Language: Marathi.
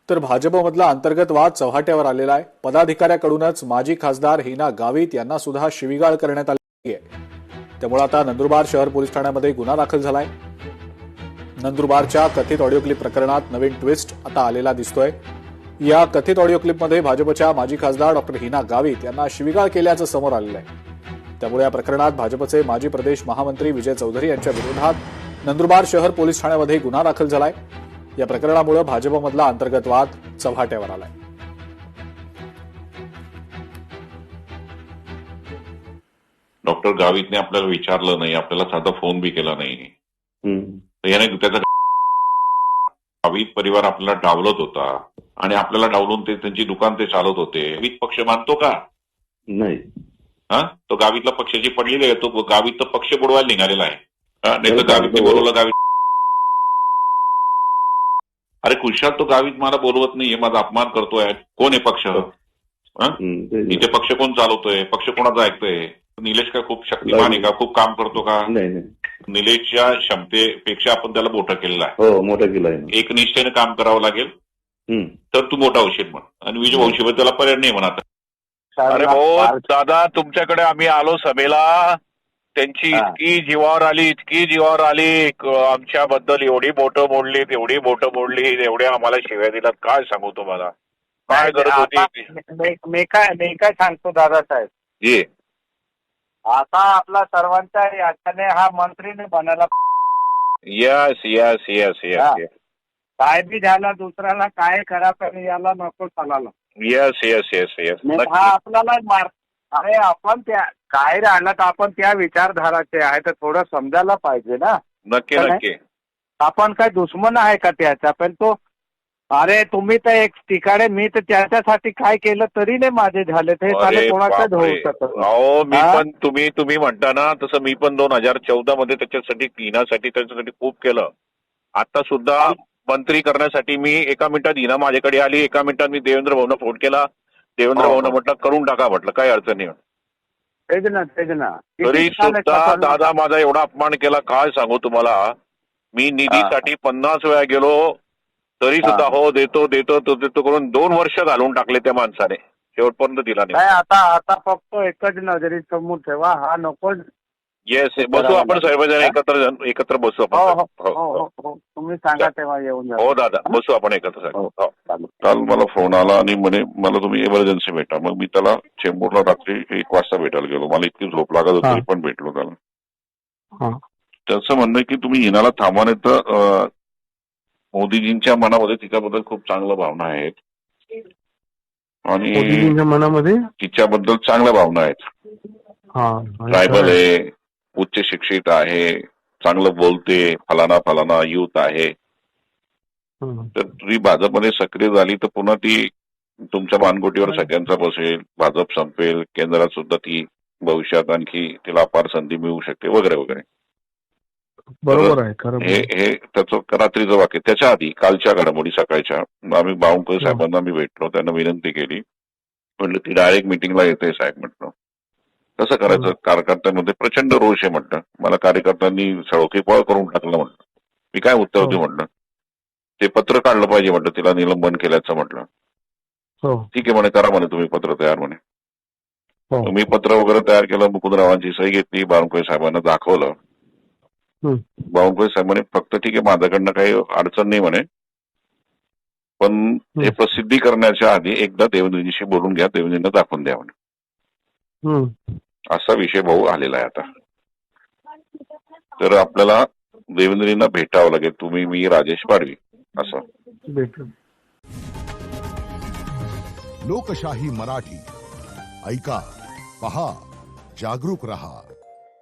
तर भाजपमधला अंतर्गत वाद चव्हाट्यावर आलेला आहे। पदाधिकाऱ्याकडूनच माजी खासदार हिना गावित यांना सुद्धा शिवीगाळ करण्यात आली आहे। त्यामुळे आता नंदुरबार शहर पोलीस ठाण्यामध्ये गुन्हा दाखल झालाय। नंदुरबारच्या कथित ऑडिओ क्लिप प्रकरणात नवीन ट्विस्ट आता आलेला दिसतोय। या कथित ऑडिओ क्लिपमध्ये भाजपच्या माजी खासदार डॉक्टर हिना गावित यांना शिवीगाळ केल्याचं समोर आलेलं आहे। त्यामुळे या प्रकरणात भाजपचे माजी प्रदेश महामंत्री विजय चौधरी यांच्या विरोधात नंदुरबार शहर पोलीस ठाण्यामध्ये गुन्हा दाखल झालाय। या प्रकरणामुळे भाजपमधला अंतर्गत वाद चव्हाट्यावर आलाय। डॉक्टर गावितने आपल्याला विचारलं नाही, आपल्याला साधा फोन बी केला नाही। तर याने त्याचा गावित परिवार आपल्याला डावलत होता आणि आपल्याला डावलून ते त्यांची दुकान ते चालवत होते। गावित पक्ष मानतो का? नाही। तो गावितला पक्षाची पडलेली आहे, तो गावित तर पक्ष बुडवायला निघालेला आहे। नाही तर गावितने बोलवलं, गावित अरे खुशाल तो गावित मला बोलवत नाहीये, माझा अपमान करतोय। कोण आहे पक्ष? इथे पक्ष कोण चालवतोय? पक्ष कोणाचा ऐकतोय? निलेश का खूप शक्तिमान आहे का? खूप काम करतो का? निलेशच्या क्षमतेपेक्षा आपण त्याला मोठं केलेलं आहे। हो, मोठं केलं आहे। एक निष्ठेने काम करावं लागेल तर तू मोठा होशील म्हण। आणि विजय भाऊशिवाय त्याला पर्याय नाही म्हणा। अरे भाऊ दादा, तुमच्याकडे आम्ही आलो सभेला, त्यांची इतकी जीवावर आली आमच्याबद्दल, एवढी बोटं मोडलीत, एवढी बोटं मोडली, एवढ्या आम्हाला शिव्या दिल्यात। काय सांगू तुम्हाला, काय गरज होती? मी काय सांगतो दादासाहेब जी, आता आपला सर्वांच्या याच्याने हा मंत्रीने बनायला। यस यस यस यस काय बी झालं, दुसऱ्याला काय करा, पण याला नको चालायला। यस यस यस यस हा आपल्याला मार। अरे आपण त्या काय राहिलं तर आपण त्या विचारधाराचे आहे, तर थोडं समजायला पाहिजे ना। नक्की नक्की। आपण काय दुश्मन आहे का त्याचा? पण तो अरे तुम्ही तर एक ठिकाणी, मी तर त्याच्यासाठी काय केलं तरी नाही माझे झाले, ते चाले कोणाच्याच होऊ शकत। अहो मी पण तुम्ही म्हणता ना तसं मी पण 2014 मध्ये त्याच्यासाठी त्याच्यासाठी खूप केलं। आता सुद्धा मंत्री करण्यासाठी मी एका मिनिटात हिना माझ्याकडे आली, एका मिनिटात मी देवेंद्र भाऊंना फोन केला, देवेंद्र भाऊंना म्हटलं करून टाका, म्हटलं काही अडचण नाही। तेच ना तरी सुद्धा दादा माझा एवढा अपमान केला, काय सांगू तुम्हाला। मी निधीसाठी 50 वेळा गेलो, तरी सुद्धा हो देतो करून 2 वर्ष घालून टाकले त्या माणसाने, शेवटपर्यंत दिला नाही। आता फक्त एकच नजरी समोर ठेवा, हा नको। येस, बसू आपण सर्वजण एकत्र बसू आपण। तुम्ही सांगा तेव्हा येऊन जा। हो दादा, बसू आपण एकत्र। काल मला फोन आला आणि म्हणे मला तुम्ही इमर्जन्सी भेटा। मग मी त्याला चेंबूरला रात्री 1 वाजता भेटायला गेलो। मला इतकी झोप लागत होती तरी पण भेटलो त्याला। त्याचं म्हणणं की तुम्ही हिनाला थांबवा, नाही तर मोदीजींच्या मनामध्ये तिच्याबद्दल खूप चांगल्या भावना आहेत आणि मनामध्ये तिच्याबद्दल चांगल्या भावना आहेत। ट्रायबल आहे, उच्च शिक्षित आहे, चांगलं बोलते, फलाना युथ आहे। तर तुम्ही भाजपमध्ये सक्रिय झाली तर पुन्हा ती तुमच्या मानगोटीवर सगळ्यांचा बसेल, भाजप संपेल, केंद्रात सुद्धा ती भविष्यात आणखी तिला अपार संधी मिळू शकते वगैरे वगैरे। बरोबर आहे। हे त्याचं रात्रीचं वाक्य। त्याच्या आधी कालच्या घडामोडी सकाळच्या आम्ही बावनकुळे साहेबांना मी भेटलो, त्यांना विनंती केली, म्हटलं ती डायरेक्ट मिटिंगला येते साहेब, म्हटलं कसं करायचं, कार्यकर्त्यांमध्ये प्रचंड रोष आहे म्हटलं, मला कार्यकर्त्यांनी सळोखीपळ करून टाकलं म्हटलं, मी काय उत्तर देऊ म्हटलं, ते पत्र काढलं पाहिजे म्हटलं, तिला निलंबन केल्याचं म्हटलं। ठीक आहे म्हणे, करा म्हणे तुम्ही पत्र तयार म्हणे। मी पत्र वगैरे तयार केलं, मुकुंदरावांची सही घेतली, बावनकुळे साहेबांना दाखवलं। बावनकुळे साहेबांनी फक्त ठीक आहे माझ्याकडनं काही अडचण नाही म्हणे, पण हे प्रसिद्धी करण्याच्या आधी एकदा देवेंद्रजीशी बोलून घ्या, देवेंद्रजींना दाखवून द्या म्हणे। असा विषय भाऊ आलेला आहे आता। तर आपल्याला देवेंद्रजींना भेटावं लागेल, तुम्ही, मी, राजेश पाडवी असं। लोकशाही मराठी ऐका, पहा, जागरूक रहा।